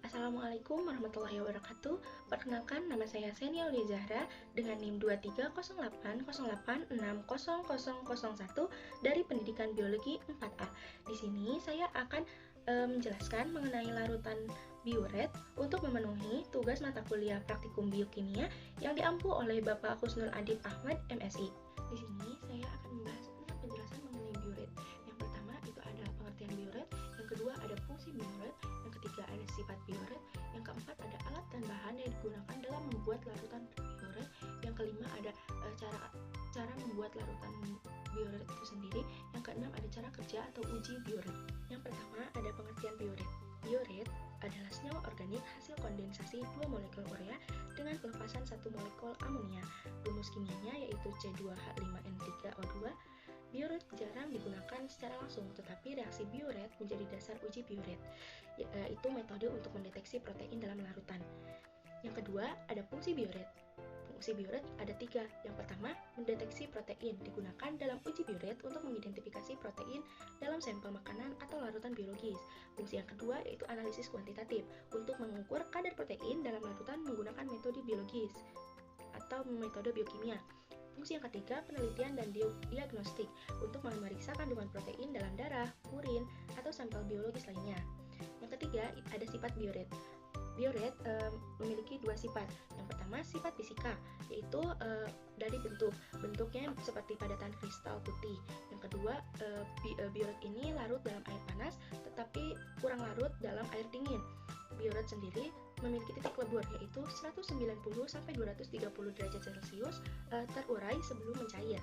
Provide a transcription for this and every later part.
Assalamualaikum warahmatullahi wabarakatuh. Perkenalkan, nama saya Senia Aulia Zahra dengan NIM 230808600001 dari Pendidikan Biologi 4A. Di sini saya akan menjelaskan mengenai larutan biuret untuk memenuhi tugas mata kuliah praktikum biokimia yang diampu oleh Bapak Husnul Adib Ahmad, MSI. Di sini saya akan membahas tentang penjelasan mengenai biuret. Yang pertama itu ada pengertian biuret, yang kedua ada fungsi biuret, yang ketiga ada sifat biuret, yang keempat ada alat dan bahan yang digunakan dalam membuat larutan biuret, yang kelima ada cara membuat larutan biuret itu sendiri, yang keenam ada cara kerja atau uji biuret. Yang pertama ada pengertian biuret. Biuret adalah senyawa organik hasil kondensasi 2 molekul urea dengan pelepasan 1 molekul amonia. Rumus kimianya yaitu C2H5N3O2. Biuret jarang digunakan secara langsung, tetapi reaksi biuret menjadi dasar uji biuret, yaitu metode untuk mendeteksi protein dalam larutan. Yang kedua, ada fungsi biuret. Fungsi biuret ada 3. Yang pertama, mendeteksi protein, digunakan dalam uji biuret untuk mengidentifikasi protein dalam sampel makanan atau larutan biologis. Fungsi yang kedua yaitu analisis kuantitatif, untuk mengukur kadar protein dalam larutan menggunakan metode biologis atau metode biokimia. Fungsi yang ketiga, penelitian dan diagnostik, untuk memeriksa kandungan protein dalam darah, urin, atau sampel biologis lainnya. Yang ketiga, ada sifat biuret. Biuret memiliki 2 sifat. Yang pertama, sifat fisika, yaitu dari bentuknya seperti padatan kristal putih. Yang kedua, biuret ini larut dalam air panas, tetapi kurang larut dalam air dingin. Biuret sendiri memiliki titik lebur, yaitu 190–230 derajat Celcius terurai sebelum mencair.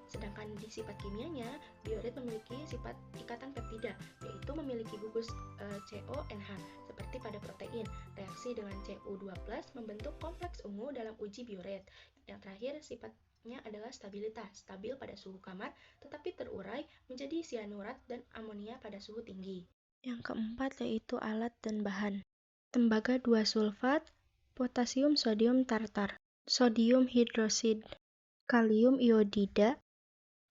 Sedangkan di sifat kimianya, biuret memiliki sifat ikatan peptida, yaitu memiliki gugus CONH seperti pada protein. Reaksi dengan Cu2+ membentuk kompleks ungu dalam uji biuret. Yang terakhir, sifatnya adalah stabilitas, stabil pada suhu kamar, tetapi terurai menjadi sianurat dan amonia pada suhu tinggi. Yang keempat yaitu alat dan bahan. Tembaga 2-sulfat, potasium sodium tartar, sodium hidrosid, kalium iodida,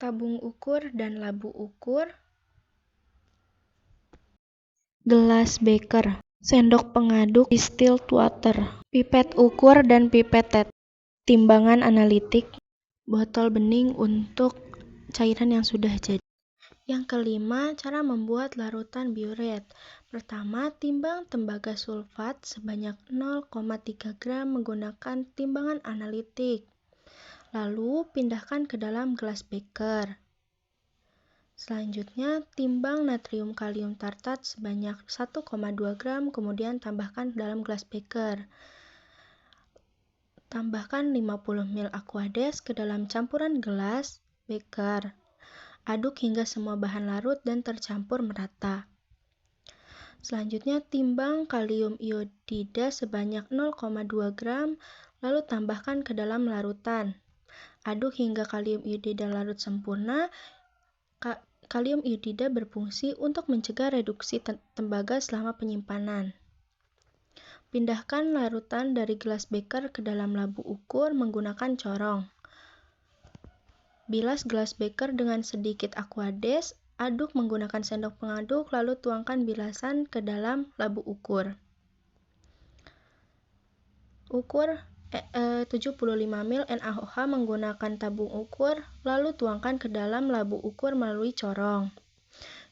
tabung ukur dan labu ukur, gelas beker, sendok pengaduk distilled water, pipet ukur dan pipetet, timbangan analitik, botol bening untuk cairan yang sudah jadi. Yang kelima, cara membuat larutan biuret. Pertama, timbang tembaga sulfat sebanyak 0,3 gram menggunakan timbangan analitik. Lalu, pindahkan ke dalam gelas beker. Selanjutnya, timbang natrium kalium tartat sebanyak 1,2 gram, kemudian tambahkan dalam gelas beker. Tambahkan 50 ml Aquades ke dalam campuran gelas beker. Aduk hingga semua bahan larut dan tercampur merata. Selanjutnya, timbang kalium iodida sebanyak 0,2 gram, lalu tambahkan ke dalam larutan. Aduk hingga kalium iodida larut sempurna. Kalium iodida berfungsi untuk mencegah reduksi tembaga selama penyimpanan. Pindahkan larutan dari gelas beker ke dalam labu ukur menggunakan corong. Bilas gelas beker dengan sedikit Aquades, aduk menggunakan sendok pengaduk, lalu tuangkan bilasan ke dalam labu ukur. Ukur 75 ml NaOH menggunakan tabung ukur, lalu tuangkan ke dalam labu ukur melalui corong.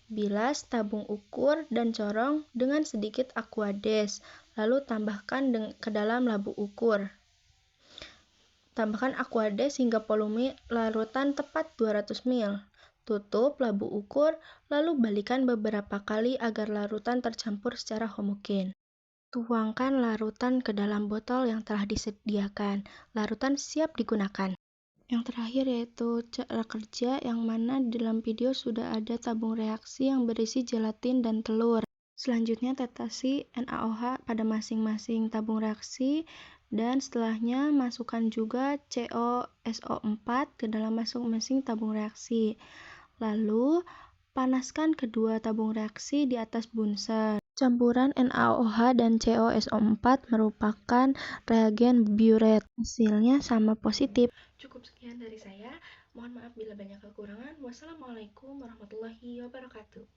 Bilas tabung ukur dan corong dengan sedikit Aquades, lalu tambahkan ke dalam labu ukur. Tambahkan Aquades hingga volume larutan tepat 200 ml. Tutup labu ukur, lalu balikan beberapa kali agar larutan tercampur secara homogen. Tuangkan larutan ke dalam botol yang telah disediakan. Larutan siap digunakan. Yang terakhir yaitu cara kerja, yang mana di dalam video sudah ada tabung reaksi yang berisi gelatin dan telur. Selanjutnya tetesi NaOH pada masing-masing tabung reaksi, dan setelahnya masukkan juga COSO4 ke dalam masing-masing tabung reaksi. Lalu panaskan kedua tabung reaksi di atas bunser. Campuran NaOH dan COSO4 merupakan reagen biuret. Hasilnya sama positif. Cukup sekian dari saya. Mohon maaf bila banyak kekurangan. Wassalamualaikum warahmatullahi wabarakatuh.